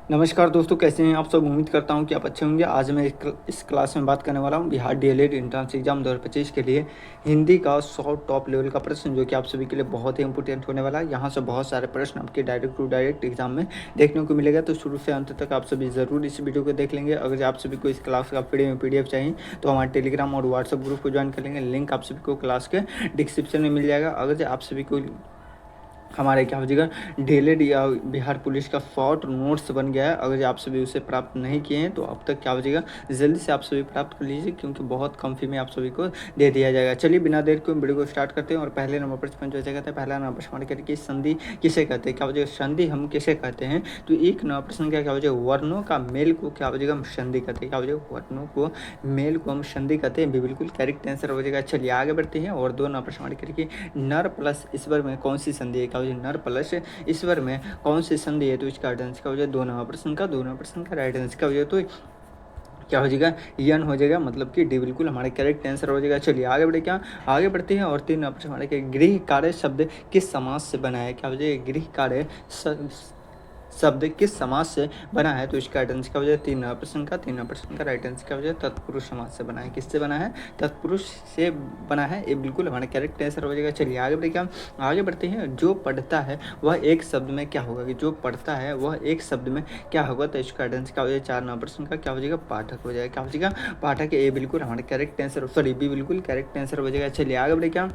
नमस्कार दोस्तों, कैसे हैं आप सब। उम्मीद करता हूं कि आप अच्छे होंगे। आज मैं इस क्लास में बात करने वाला हूं बिहार डीएलएड एंट्रेंस एग्जाम 2025 के लिए हिंदी का 100 टॉप लेवल का प्रश्न, जो कि आप सभी के लिए बहुत ही इंपॉर्टेंट होने वाला है। यहां से बहुत सारे प्रश्न आपके डायरेक्ट टू डायरेक्ट एग्जाम में देखने को मिलेगा, तो शुरू से अंत तक आप सभी ज़रूर इस वीडियो को देख लेंगे। अगर आप सभी को इस क्लास का पीडीएफ चाहिए तो हमारे टेलीग्राम और व्हाट्सएप ग्रुप को ज्वाइन कर लेंगे। लिंक आप सभी को क्लास के डिस्क्रिप्शन में मिल जाएगा। अगर आप सभी को हमारे क्या हो जाएगा डीएलएड या बिहार पुलिस का शॉर्ट नोट्स बन गया है, अगर आप सभी उसे प्राप्त नहीं किए हैं तो अब तक क्या हो जाएगा जल्दी से आप सभी प्राप्त कर लीजिए, क्योंकि बहुत कम फी में आप सभी को दे दिया जाएगा। चलिए बिना देर को वीडियो को स्टार्ट करते हैं। और पहले नंबर पर पंच कहते हैं, पहला नंबर प्रश्न करके संधि किसे कहते हैं, क्या हो जाएगा संधि हम किसे कहते हैं। तो एक नंबर प्रश्न क्या हो जाएगा वर्णों का मेल को क्या हो जाएगा हम संधि कहते हैं। क्या हो जाएगा वर्णों को मेल को हम संधि कहते हैं, भी बिल्कुल करेक्ट आंसर हो जाएगा। चलिए आगे बढ़ते हैं। और दो नंबर प्रश्न करके नर प्लस ईश्वर में कौन सी संधि है, क्या हो जाएगा नर प्लस ईश्वर में कौन सी संधि है। तो इसका राइट आंसर क्या हो जाएगा दो नंबर प्रश्न का राइट आंसर क्या हो जाएगा, तो क्या हो जाएगा यन हो जाएगा, मतलब कि डी बिल्कुल हमारे करेक्ट आंसर हो जाएगा। चलिए आगे बढ़े, क्या आगे बढ़ते हैं। और तीन नंबर हमारे गृह कार्य शब्द किस समास से बना है, क्या हो जाएगा गृह कार्य शब्द किस समाज से बना है। तो इसका राइट आंसर क्या हो जाएगा तीन नंबर प्रश्न का राइट आंसर क्या हो जाएगा तत्पुरुष समाज से बना है। किससे बना है तत्पुरुष से बना है, ये बिल्कुल हमारा करेक्ट आंसर हो जाएगा। चलिए आगे बढ़े, क्या आगे बढ़ते हैं। जो पढ़ता है वह एक शब्द में क्या होगा, कि जो पढ़ता है वह एक शब्द में क्या होगा। तो इसका राइट आंसर क्या हो जाएगा चार नंबर प्रश्न का क्या हो जाएगा पाठक हो जाएगा। क्या हो जाएगा पाठक, ये बिल्कुल हमारा करेक्ट आंसर, सॉरी बी बिल्कुल करेक्ट आंसर हो जाएगा। चलिए आगे बढ़े, क्या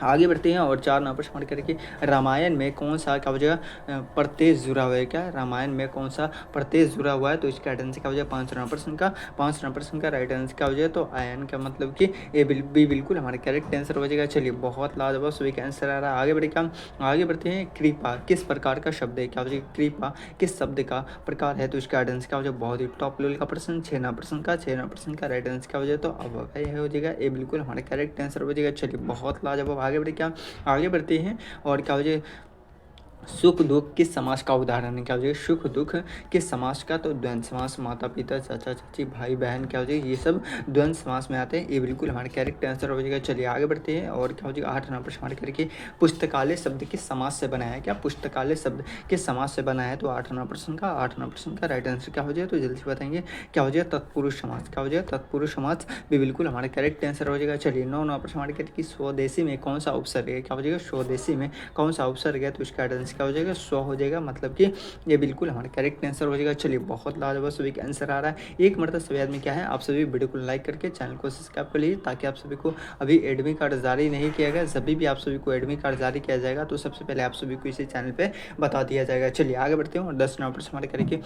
आगे बढ़ते हैं। और चार नंबर प्रश्न करके रामायण में कौन सा क्या हो जाएगा प्रत्यय जुड़ा हुआ है, क्या रामायण में कौन सा प्रत्यय जुड़ा हुआ है। तो इसका राइट आंसर क्या हो जाएगा पाँच नंबर प्रश्न का राइट आंसर क्या हो जाएगा तो आयन का, मतलब कि ये बिल्कुल हमारे करेक्ट आंसर हो जाएगा। चलिए बहुत लाजवाब सभी का आंसर आ रहा है। आगे बढ़े, क्या आगे बढ़ते हैं। कृपा किस प्रकार का शब्द है, क्या हो जाएगा कृपा किस शब्द का प्रकार है। तो इसका राइट आंसर क्या हो जाएगा बहुत ही टॉप लेवल का प्रश्न, छः नंबर प्रश्न का राइट आंसर क्या हो जाएगा तो अवगय हो जाएगा, ये बिल्कुल हमारे करेक्ट आंसर हो जाएगा। चलिए बहुत लाजवाब आगे बढ़े, क्या आगे बढ़ते हैं। और क्या हो जाए सुख दुख किस समास का उदाहरण है, क्या हो जाएगा सुख दुख किस समास का। तो द्वंद्व समास, माता पिता चाचा चाची भाई बहन क्या हो जाएगा ये सब द्वंद्व समास में आते हैं, ये बिल्कुल हमारे करेक्ट आंसर हो जाएगा। चलिए आगे बढ़ते हैं। और क्या हो जाएगा आठ नंबर प्रश्न करके पुस्तकालय शब्द किस समास से बना है, क्या पुस्तकालय शब्द किस समास से बना है। तो आठ नंबर प्रश्न का राइट आंसर क्या हो जाएगा तो जल्दी से बताएंगे क्या हो जाएगा तत्पुरुष समास। क्या हो जाएगा तत्पुरुष समास भी बिल्कुल हमारे करेक्ट आंसर हो जाएगा। चलिए नौ नंबर प्रश्न करके स्वदेशी में कौन सा उपसर्ग है, क्या हो जाएगा स्वदेशी में कौन सा उपसर्ग है। तो इसका आंसर क्या हो जाएगा सौ हो जाएगा, मतलब कि ये बिल्कुल हमारा करेक्ट आंसर हो जाएगा। चलिए बहुत लाजवाब सभी का आंसर आ रहा है। एक मरतबा सभी आदमी क्या है आप सभी वीडियो को लाइक करके चैनल को सब्सक्राइब कर लीजिए, ताकि आप सभी को अभी एडमिट कार्ड जारी नहीं किया गया, जब भी आप सभी को एडमिट कार्ड जारी किया जाएगा तो सबसे पहले आप सभी को इसी चैनल पर बता दिया जाएगा। चलिए आगे बढ़ते हैं। और 10 नंबर हमारे करके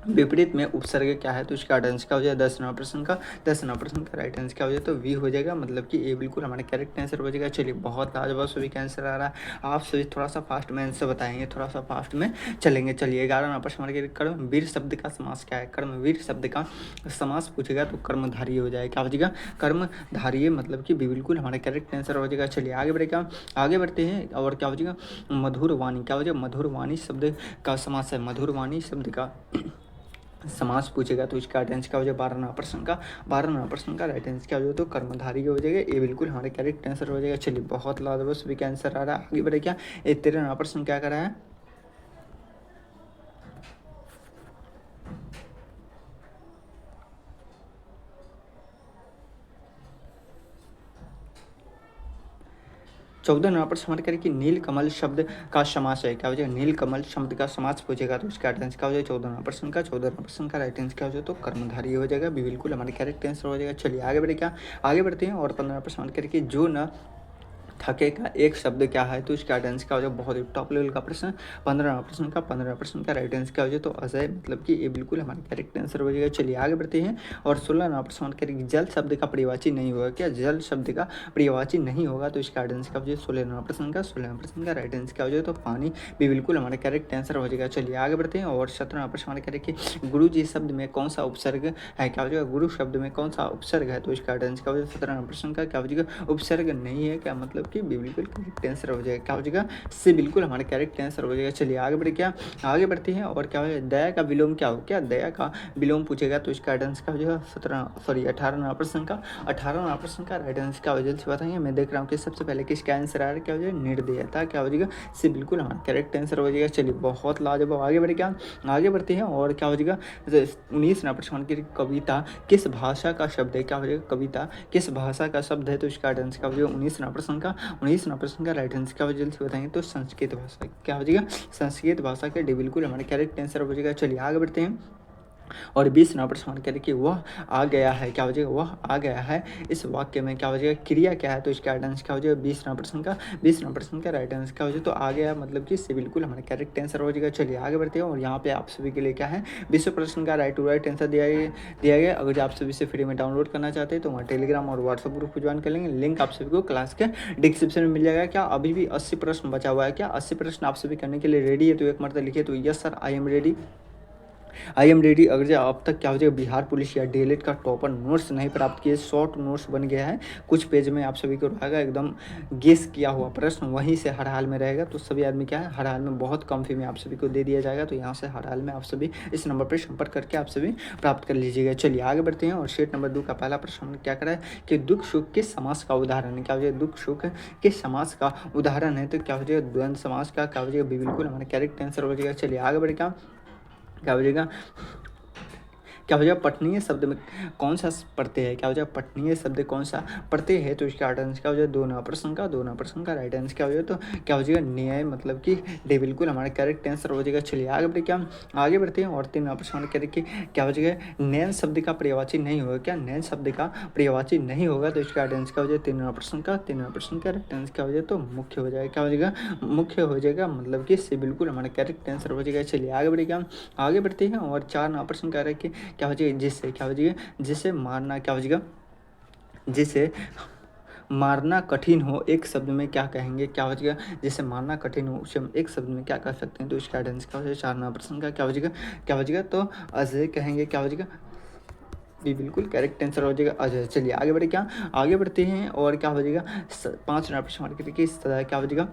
विपरीत में उपसर्ग क्या है। तो इसका आंसर क्या हो जाएगा दस नंबर प्रश्न का राइट आंसर क्या हो जाएगा तो वी हो जाएगा, मतलब कि ये बिल्कुल हमारे करेक्ट आंसर हो जाएगा। चलिए बहुत लाजवाब सभी का आंसर आ रहा है। आप सभी थोड़ा सा फास्ट में आंसर बताएंगे, थोड़ा सा फास्ट में चलेंगे। चलिए 11 नंबर प्रश्न हमारे कर्मवीर शब्द का समास क्या है। कर्मवीर शब्द का समास पूछेगा तो कर्मधारी हो जाएगा, क्या हो जाएगा कर्मधारी, मतलब कि बिल्कुल हमारे करेक्ट आंसर हो जाएगा। चलिए आगे बढ़ेगा, आगे बढ़ते हैं। और क्या हो जाएगा मधुर वाणी, क्या हो जाएगा मधुर वाणी शब्द का समास है, मधुर वाणी शब्द का समास पूछेगा तो इसका आंसर क्या हो जाएगा 12 नंबर प्रश्न का राइट आंसर क्या हो जाएगा तो कर्मधारी हो जाएगा, ये बिल्कुल हमारे करेक्ट आंसर हो जाएगा। चलिए बहुत लाजवाब सभी का आंसर आ रहा है। आगे बढ़े, क्या ये 13 नंबर प्रश्न क्या कर रहा है। 14 नंबर प्रश्न हमारे करें कि नीलकमल शब्द का समास है, क्या हो जाएगा नीलकमल शब्द का समास पूछेगा तो इसका आंसर क्या हो जाएगा 14 नंबर प्रश्न का राइट आंसर क्या हो जाएगा तो कर्मधारी हो जाएगा, भी बिल्कुल हमारे करेक्ट आंसर हो जाएगा। चलिए आगे बढ़े, क्या आगे बढ़ते हैं। और 15 प्रश्न हमारे करें कि जो न थके का एक शब्द क्या है। तो इसका आंसर क्या हो जाएगा बहुत ही टॉप लेवल का प्रश्न, 15 प्रश्न का राइट आंसर क्या हो जाएगा तो अजय, मतलब कि ये बिल्कुल हमारा करेक्ट आंसर हो जाएगा। चलिए आगे बढ़ते हैं। और 16 नंबर प्रश्न करेंगे जल शब्द का पर्यायवाची नहीं होगा, क्या जल शब्द का पर्यायवाची नहीं होगा। तो इसका आंसर क्या हो जाएगा 16 नंबर प्रश्न का राइट आंसर क्या हो जाएगा तो पानी, भी बिल्कुल हमारा करेक्ट आंसर हो जाएगा। चलिए आगे बढ़ते हैं। और 17 नंबर प्रश्न करेंगे गुरु जी शब्द में कौन सा उपसर्ग है, क्या हो जाएगा गुरु शब्द में कौन सा उपसर्ग है। तो इसका आंसर क्या हो जाएगा 17 नंबर प्रश्न का क्या हो जाएगा उपसर्ग नहीं है, क्या मतलब कि बी बिल्कुल करेक्ट आंसर हो जाएगा, क्या हो जाएगा सी बिल्कुल हमारा करेक्ट आंसर हो जाएगा। चलिए आगे बढ़े, क्या आगे बढ़ते हैं और क्या है दया का विलोम क्या हो, क्या दया का विलोम पूछेगा तो इसका राइट आंसर क्या हो जाएगा 18वां प्रश्न का 18वां प्रश्न का राइट आंसर क्या हो जाएगा जल्दी बताएंगे। मैं देख रहा हूँ कि सबसे पहले किसका आंसर आ रहा है, क्या हो जाएगा निर्दयता, क्या हो जाएगा सी बिल्कुल हमारा करेक्ट आंसर हो जाएगा। चलिए बहुत लाजवाब, आगे बढ़े, क्या आगे बढ़ते हैं और क्या हो जाएगा 19वां प्रश्न की कविता किस भाषा का शब्द है, क्या हो जाएगा कविता किस भाषा का शब्द है तो इसका राइट आंसर क्या हो जाएगा 19वां प्रश्न का राइट आंसर क्या हो जल्दी से बताएंगे तो संस्कृत भाषा, क्या हो जाएगा संस्कृत भाषा के डी बिल्कुल हमारे करेक्ट आंसर हो जाएगा। चलिए आगे बढ़ते हैं और 20वां प्रश्न करें कि वह आ गया है, क्या हो जाएगा वह आ गया है इस वाक्य में क्या हो जाएगा क्रिया क्या है तो इसका राइट आंसर क्या हो जाएगा 20वां प्रश्न का राइट आंसर क्या हो जाएगा तो आ गया मतलब कि इससे बिल्कुल हमारा करेक्ट आंसर हो जाएगा। चलिए आगे बढ़ते हैं और यहाँ पे आप सभी के लिए क्या है 20वें प्रश्न का राइट टू राइट आंसर दिया गया। अगर आप सभी से फ्री में डाउनलोड करना चाहते हैं तो वहाँ टेलीग्राम और व्हाट्सएप ग्रुप को ज्वाइन कर लेंगे, लिंक आप सभी को क्लास के डिस्क्रिप्शन में मिल जाएगा। क्या अभी भी 80 प्रश्न बचा हुआ है, क्या 80 प्रश्न आप सभी करने के लिए रेडी है तो एक मरतबा लिखिए तो yes sir I am ready. अगर जो अब तक क्या हो जाएगा बिहार पुलिस या डीएलएड का टॉपर नोट्स नहीं प्राप्त किए, शॉर्ट नोट्स बन गया है, कुछ पेज में आप सभी को रहेगा एकदम गेस किया हुआ प्रश्न वहीं से हर हाल में रहेगा, तो सभी आदमी क्या है हर हाल में बहुत कम फी में आप सभी को दे दिया जाएगा। तो यहाँ से हर हाल में आप सभी इस नंबर पर संपर्क करके आप सभी प्राप्त कर लीजिएगा। चलिए आगे बढ़ते हैं और सेट नंबर 2 का पहला प्रश्न हमने क्या करा है कि दुख सुख किस समास का उदाहरण है, क्या हो जाएगा दुख सुख किस समास का उदाहरण है तो क्या हो जाएगा द्वंद्व समास का, क्या हो जाएगा बिल्कुल हमारा करेक्ट आंसर हो जाएगा। चलिए आगे बढ़ेगा, क्या हो जाएगा क्या हो जाएगा पठनीय शब्द में कौन सा पढ़ते हैं, क्या हो जाएगा पठनीय शब्द कौन सा पढ़ते हैं तो इसका राइट आंसर क्या हो जाएगा 2 प्रश्न का राइट आंसर क्या हो जाएगा तो क्या हो जाएगा न्याय मतलब कि डे बिल्कुल हमारा करेक्ट आंसर हो जाएगा। चलिए आगे बढ़े, क्या आगे बढ़ते हैं और 3वां प्रश्न करें क्या हो जाएगा नैन शब्द का पर्यायवाची नहीं होगा, क्या नैन शब्द का पर्यायवाची नहीं होगा तो इसका राइट आंसर क्या हो जाएगा 3वां प्रश्न का राइट आंसर क्या हो जाएगा तो मुख्य हो जाएगा, क्या हो जाएगा मुख्य हो जाएगा मतलब कि इससे बिल्कुल हमारा करेक्ट आंसर हो जाएगा। चलिए आगे बढ़े, क्या आगे बढ़ते हैं और 4वां प्रश्न कह रहे हैं कि क्या हो जाएगा जिससे, क्या हो जाएगा जिसे मारना, क्या हो जाएगा जिसे मारना कठिन हो एक शब्द में क्या कहेंगे, क्या हो जाएगा जिसे मारना कठिन हो उसे हम एक शब्द में क्या कह सकते हैं तो इसका आंसर क्या हो जाएगा 4वां प्रश्न का क्या हो जाएगा तो अजय कहेंगे, क्या हो जाएगा भी बिल्कुल करेक्ट आंसर हो जाएगा अजय। चलिए आगे बढ़े, क्या आगे बढ़ते हैं और क्या हो जाएगा 5वां प्रश्न मार्केट की सदा, क्या हो जाएगा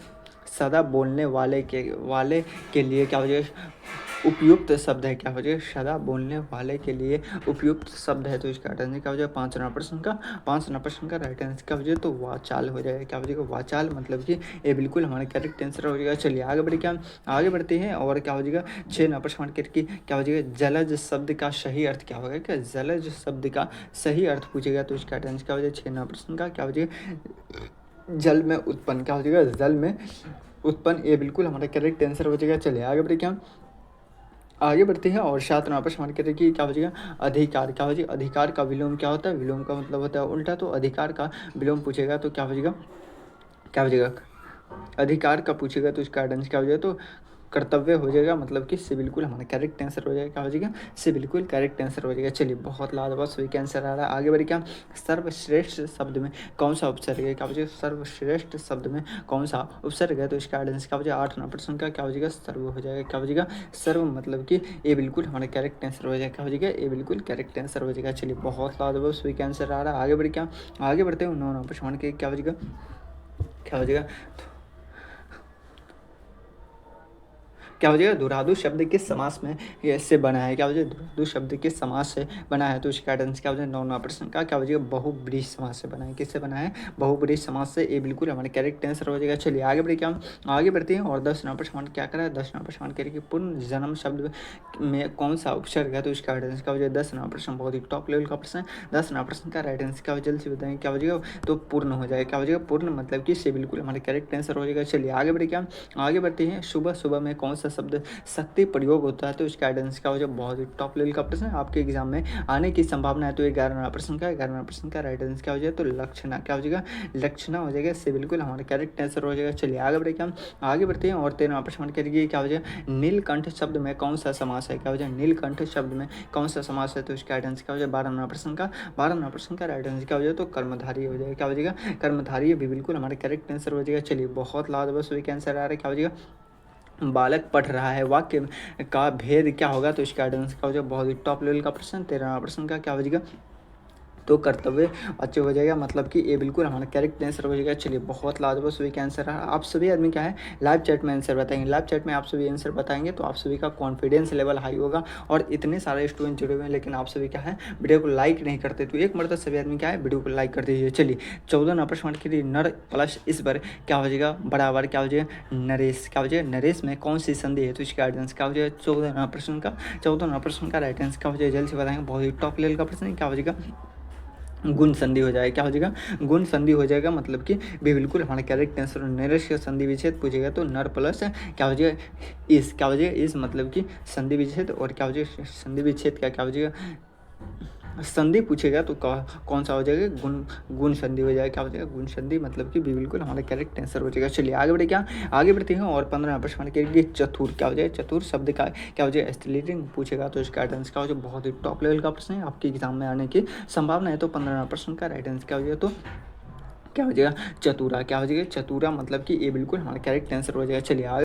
सदा बोलने वाले के लिए क्या हो जाएगा उपयुक्त शब्द है, क्या हो जाएगा सदा बोलने वाले के लिए उपयुक्त शब्द है तो इसका राइट आंसर क्या हो जाएगा 5वां प्रश्न का राइट आंसर क्या हो जाएगा तो वाचाल हो जाएगा, क्या हो जाएगा वाचाल मतलब कि ये बिल्कुल हमारा करेक्ट आंसर हो जाएगा। चलिए आगे बढ़े, क्या आगे बढ़ते हैं और क्या हो जाएगा 6वां प्रश्न की क्या हो जाएगा जलज शब्द का सही अर्थ क्या होगा, क्या जलज शब्द का सही अर्थ पूछेगा तो इसका राइट आंसर क्या हो जाएगा 6वां प्रश्न का क्या हो जाएगा जल में उत्पन्न, क्या हो जाएगा जल में उत्पन्न, ये बिल्कुल हमारा करेक्ट आंसर हो जाएगा। चलिए आगे बढ़े, क्या आगे बढ़ते हैं और 7वां प्रश्न मान करें कि क्या हो जाएगा अधिकार, क्या हो जाएगा अधिकार का विलोम क्या होता है, विलोम का मतलब होता है उल्टा, तो अधिकार का विलोम पूछेगा तो क्या हो जाएगा अधिकार का पूछेगा तो इसका आंसर क्या हो जाएगा तो कर्तव्य हो जाएगा मतलब कि से बिल्कुल हमारा करेक्ट आंसर हो जाएगा, क्या हो जाएगा से बिल्कुल करेक्ट आंसर हो जाएगा। चलिए बहुत लाजवाब सभी का आंसर आ रहा है। आगे बढ़े, क्या सर्वश्रेष्ठ शब्द में कौन सा उपसर्ग है, क्या हो जाएगा सर्वश्रेष्ठ शब्द में कौन सा उपसर्ग है तो इसका आंसर क्या हो जाएगा 8वां प्रश्न का क्या हो जाएगा सर्व हो जाएगा, क्या हो जाएगा सर्व मतलब कि ये बिल्कुल हमारा करेक्ट आंसर हो जाएगा, क्या हो जाएगा ये बिल्कुल करेक्ट आंसर हो जाएगा। चलिए बहुत लाजवाब सभी का आंसर आ रहा है। आगे बढ़े, क्या आगे बढ़ते हैं 9वां प्रश्न के क्या हो जाएगा क्या हो जाएगा दुरादु शब्द किस समास में से बना है, क्या हो जाएगा दुरादु शब्द किस समास से बना है तो इसका आंसर क्या हो जाएगा 9वां प्रश्न का क्या हो जाएगा बहुब्रीहि समास से बना है, किससे बना है बहुब्रीहि समास से, ये बिल्कुल हमारे करेक्ट आंसर हो जाएगा। चलिए आगे बढ़े, क्या आगे बढ़ते हैं और 10वां प्रश्न क्या करा है 10वां प्रश्न करें कि पूर्ण जन्म शब्द में कौन सा उपसर्ग है तो इसका आंसर क्या हो जाएगा 10वां प्रश्न बहुत ही टॉप लेवल का प्रश्न है। 10वां प्रश्न का राइट आंसर क्या हो जल्द से बताएंगे, क्या हो जाएगा तो पूर्ण हो जाएगा, क्या हो जाएगा पूर्ण मतलब कि से बिल्कुल हमारे करेक्ट आंसर हो जाएगा। चलिए आगे बढ़े, क्या आगे बढ़ते हैं सुबह सुबह में कौन सा शब्द शक्ति प्रयोग होता है तो इसका आंसर क्या हो जाएगा बहुत ही टॉप लेवल का प्रश्न है, आपके एग्जाम में आने की संभावना है तो 11वां प्रश्न का राइट आंसर क्या हो जाएगा तो लक्षणा, क्या हो जाएगा लक्षणा हो जाएगा, इससे बिल्कुल हमारा करेक्ट आंसर हो जाएगा। चलिए आगे बढ़े, क्या आगे बढ़ते हैं और 13वां प्रश्न करिए क्या हो जाएगा नीलकंठ शब्द में कौन सा समास है, क्या हो जाएगा नीलकंठ शब्द में कौन सा समास है तो इसका आंसर क्या हो जाएगा 12वां प्रश्न का राइट आंसर क्या हो जाएगा तो कर्मधारी हो जाएगा, क्या हो जाएगा कर्मधारी भी बिल्कुल हमारे करेक्ट आंसर हो जाएगा। चलिए बहुत लाजवाब सभी का आंसर आ रहा है। क्या हो जाएगा बालक पढ़ रहा है वाक्य का भेद क्या होगा तो इसका आंसर क्या हो जाएगा बहुत ही टॉप लेवल का प्रश्न। 13वां प्रश्न का क्या हो जाएगा तो कर्तव्य अच्छे हो जाएगा, मतलब कि ये बिल्कुल हमारा करेक्ट आंसर हो जाएगा। चलिए बहुत लाजवाब सभी का आंसर रहा। आप सभी आदमी क्या है लाइव चैट में आंसर बताएंगे, लाइव चैट में आप सभी आंसर बताएंगे तो आप सभी का कॉन्फिडेंस लेवल हाई होगा। और इतने सारे स्टूडेंट जुड़े हुए हैं लेकिन आप सभी क्या है वीडियो को लाइक नहीं करते, तो एक मरतबा सभी आदमी क्या है वीडियो को लाइक कर दीजिए। चलिए 14 प्रश्न के लिए नर प्लस इस बार क्या हो जाएगा बराबर क्या हो जाएगा नरेश, क्या हो जाएगा नरेश में कौन सी संधि है, तो इसका आंसर क्या हो जाएगा 14 प्रश्न का राइट आंसर क्या हो जाएगा जल्द से बताएंगे। बहुत ही टॉप लेवल का प्रश्न है, क्या हो जाएगा गुण संधि हो जाएगा, क्या हो जाएगा गुण संधि हो जाएगा, मतलब कि भी बिल्कुल हमारा करेक्ट आंसर। नरेश का संधि विच्छेद पूछेगा तो नर प्लस क्या हो जाएगा इस, क्या हो जाएगा इस मतलब कि संधि विच्छेद, और क्या हो जाएगा संधि विच्छेद का क्या हो जाएगा संधि पूछेगा तो कौन सा हो जाएगा गुण गुण संधि हो जाएगा, क्या हो जाएगा गुण संधि, मतलब कि भी बिल्कुल हमारा करेक्ट आंसर हो जाएगा। चलिए आगे बढ़े, क्या आगे बढ़ते हैं और 15 प्रश्न के लिए चतुर, क्या हो जाएगा चतुर शब्द का क्या हो जाएगा स्त्रीलिंग पूछेगा तो इसका राइट आंसर क्या हो जाएगा। बहुत ही टॉप लेवल का प्रश्न है, आपके एग्जाम में आने की संभावना है। तो 15 प्रश्न का राइट आंसर क्या हो जाएगा, तो क्या हो जाएगा चतुरा, क्या हो जाएगा चतुरा, मतलब कि ये बिल्कुल हमारा करेक्ट आंसर हो जाएगा। चलिए आगे